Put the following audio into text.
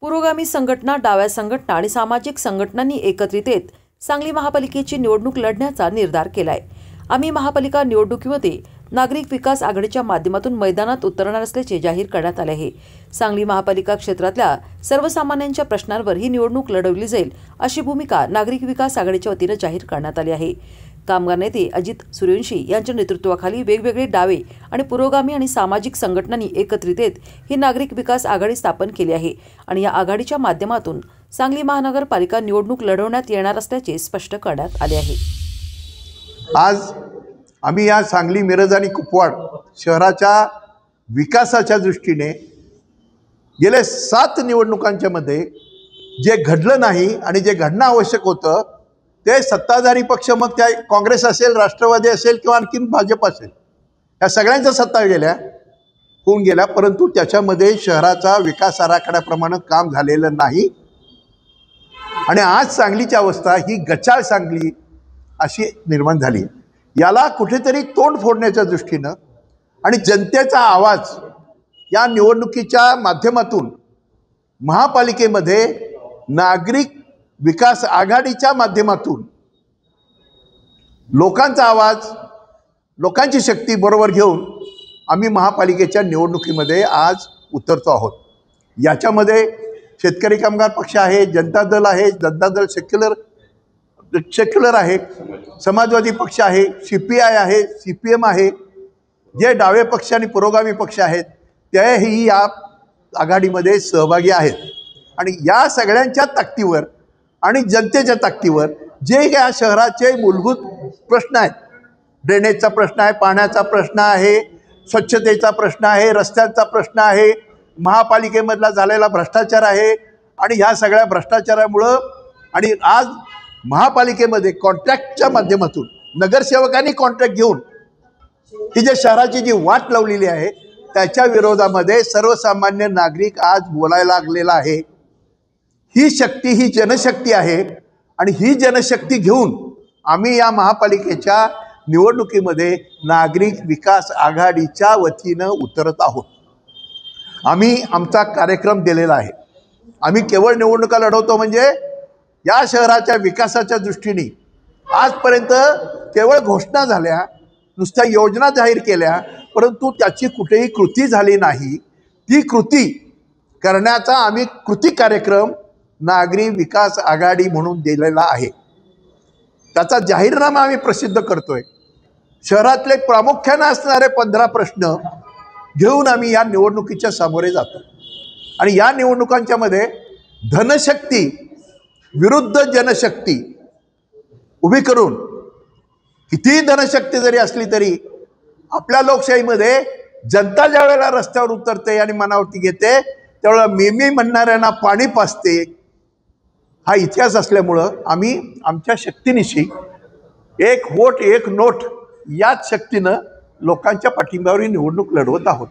पुरोगामी संघटना, डाव्या संघटना आणि सामाजिक संघटनांनी एकत्रित येत सांगली महापालिकेची निवडणूक लढण्याचा निर्धार केलाय। आम्ही महापालिका निवडणुकीमध्ये नागरिक विकास आघाडीच्या माध्यमातून मैदानात उतरणार असल्याचे जाहीर करण्यात आले आहे। सांगली महापालिका क्षेत्रातल्या सर्वसामान्यांच्या प्रश्नांवर ही निवडणूक लढवली जाईल अशी भूमिका नागरिक विकास आघाडीच्या वतीने जाहीर करण्यात आली आहे। कामगार नेते अजित सूर्यवंशी यांच्या नेतृत्वाखाली वेगवेगळे डावे आणि पुरोगामी आणि सामाजिक संघटनांनी एकत्रित येत ही नागरिक विकास आघाडी स्थापन केली आहे आणि या आघाडीच्या माध्यमातून सांगली महानगरपालिका निवडणूक लढवण्यात येणार असल्याचे स्पष्ट करण्यात आले आहे। आज आम्ही या सांगली, मिरज आणि कुपवाड शहराच्या विकासाच्या दृष्टीने गेले 7 निवडणुकांच्या मध्ये जे घडलं नाही आणि जे घडणं आवश्यक होतं ते सत्ताधारी पक्ष, मग त्या काँग्रेस असेल, राष्ट्रवादी असेल किंवा आणखीन भाजप असेल, या सगळ्यांच्या सत्ता होऊन गेल्या, परंतु त्याच्यामध्ये शहराचा विकास आराखड्याप्रमाणे काम झालेलं नाही। आणि आज सांगलीची अवस्था ही गचाळ सांगली अशी निर्माण झाली। याला कुठेतरी तोंड फोडण्याच्या दृष्टीनं आणि जनतेचा आवाज या निवडणुकीच्या माध्यमातून महापालिकेमध्ये नागरिक विकास आघाडीच्या माध्यमातून लोकांचा आवाज, लोकांची शक्ती बरोबर घेऊन आम्ही महापालिकेच्या निवडणुकीमध्ये आज उतरतो आहोत। याच्यामध्ये शेतकरी कामगार पक्ष आहे, जनता दल आहे, जनता दल सेक्युलर आहे, समाजवादी पक्ष आहे, CPI आहे, CPM आहे, जे डावे पक्ष आणि पुरोगामी पक्ष आहेत तेही या आघाडीमध्ये सहभागी आहेत। आणि या सगळ्यांच्या ताकदीवर आणि जनतेच्या ताकदीवर जे या शहराचे मूलभूत प्रश्न आहेत, ड्रेनेजचा प्रश्न आहे, पाण्याचा प्रश्न आहे, स्वच्छतेचा प्रश्न आहे, रस्त्यांचा प्रश्न आहे, महापालिकेमधला झालेला भ्रष्टाचार आहे आणि ह्या सगळ्या भ्रष्टाचारामुळं आणि आज महापालिकेमध्ये कॉन्ट्रॅक्टच्या माध्यमातून नगरसेवकांनी कॉन्ट्रॅक्ट घेऊन ही जे शहराची जी वाट लावलेली आहे त्याच्या विरोधामध्ये सर्वसामान्य नागरिक आज बोलायला लागलेला आहे। ही शक्ती ही जनशक्ती आहे आणि ही जनशक्ती घेऊन आम्ही या महापालिकेच्या निवडणुकीमध्ये नागरिक विकास आघाडीच्या वतीनं उतरत आहोत। आम्ही आमचा कार्यक्रम दिलेला आहे। आम्ही केवळ निवडणुका लढवतो म्हणजे या शहराच्या विकासाच्या दृष्टीने आजपर्यंत केवळ घोषणा झाल्या, नुसत्या योजना जाहीर केल्या, परंतु त्याची कुठेही कृती झाली नाही। ती कृती करण्याचा आम्ही कृती कार्यक्रम नागरिक विकास आघाडी म्हणून दिलेला आहे। त्याचा जाहीरनामा आम्ही प्रसिद्ध करतोय। शहरातले प्रामुख्याने असणारे 15 प्रश्न घेऊन आम्ही या निवडणुकीच्या सामोरे जातो आणि या निवडणुकांच्या मध्ये धनशक्ती विरुद्ध जनशक्ती उभी करून, किती धनशक्ती जरी असली तरी आपल्या लोकशाहीमध्ये जनता ज्या वेळेला रस्त्यावर उतरते आणि मनावरती घेते त्यावेळेला मी म्हणणाऱ्यांना पाणी पाजते, हा इतिहास असल्यामुळं आम्ही आमच्या शक्तीनिशी एक वोट एक नोट याच शक्तीनं लोकांच्या पाठिंब्यावर ही निवडणूक लढवत आहोत।